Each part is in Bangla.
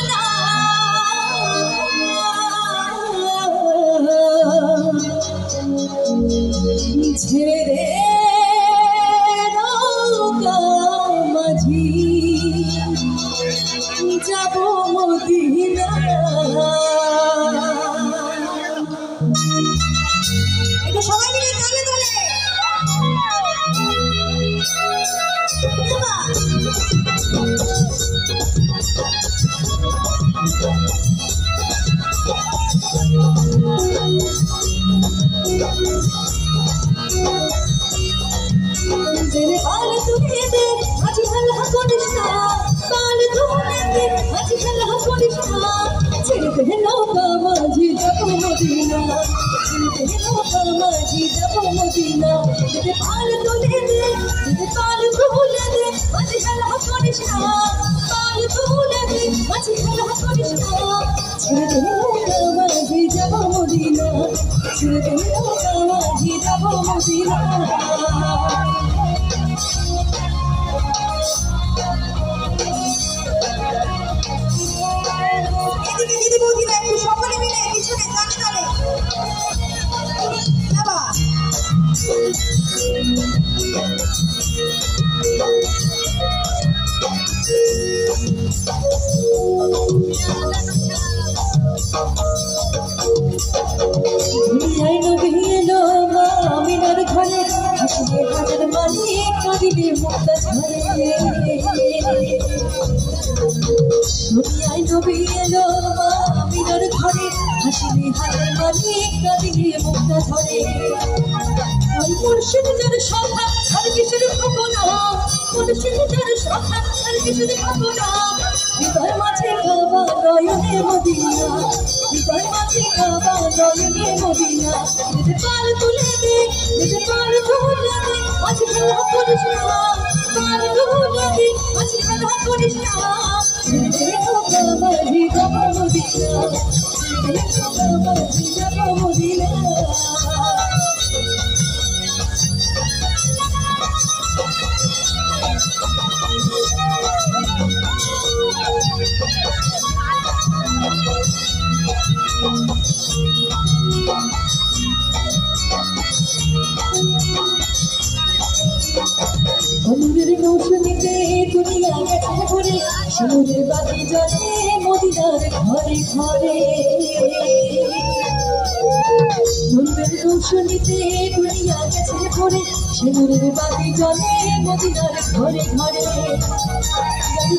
না ছেড়ে নৌকা মাঝি যাব মদিনা। এটা সবাই মিলে তালে তালে तेरे बाल तुझे दे आज हल्ला को निशा बाल तुझे दे आज हल्ला को निशा तेरे पहलो का माझी जब मदीना तेरे पहलो का माझी जब मदीना तेरे बाल तुझे दे आज हल्ला को निशा बाल तुझे दे आज हल्ला को निशा तेरे पहलो का माझी जब मदीना तेरे पहलो का माझी जब मदीना। সকলে মিলে পিছনে তালে তালে দুনিয়ায় নবী এলো মা আমিনার ঘরে হাসিলে হাজার মানি কাঁদিলে মুক্তা ঝরে। দুনিয়ায় নবী এলো মা আমিনার ঘরে হাসিলে হাজার মানি কাঁদিলে মুক্তা ঝরে। ওই মুর্শিদ যার সখা আর কিছুর ভাবনা মুর্শিদ যার সখা আর কিছুর ভাবনা হৃদয় মাঝে কাবা নয়নে মদিনা হৃদয় মাঝে কাবা নয়নে মদিনা। যেতে পার তুলে দে যেতে পার তুলে দে আজ খেলা করিস না পার তুলে দে আজ খেলা করিস না যেতে কাবা মাঝে কাবা মদিনা যেতে কাবা মাঝে কাবা মদিনা। অনুরের মৌসুমীতে দুনিয়া গেছে ঘুরে সমুদ্রের বাতি জ্বলে মদিনার ঘরে ঘরে। অনুরের মৌসুমীতে দুনিয়া গেছে ঘুরে সমুদ্রের বাতি জ্বলে মদিনার ঘরে ঘরে।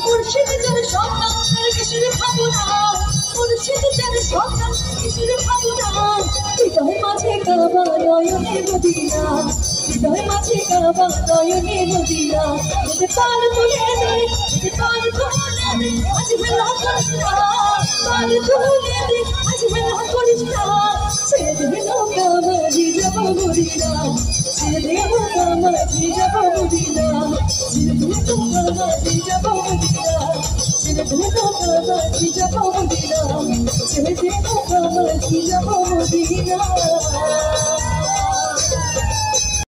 মুর্শিদ যার সন্তান তার কিছুর ভাবনা মুর্শিদ যার সন্তান কিছুর ভাবনা হৃদয় মাঝে কাবা নয়নে মদিনা হৃদয় মাঝে কাবা নয়নে মদিনা। যেতে পার তুলে দে যেতে পার তুলে দে আজ বেলা করিস না পার তুলে দে আজ বেলা করিস না ছেড়ে দে নৌকা মাঝি যাব মদিনা ছেড়ে দে নৌকা মাঝি যাব মদিনা ছেড়ে দে নৌকা মাঝি যাব মদিনা ছেড়ে দে নৌকা মাঝি যাব মদিনা ছেড়ে দে নৌকা মাঝি যাব মদিনা।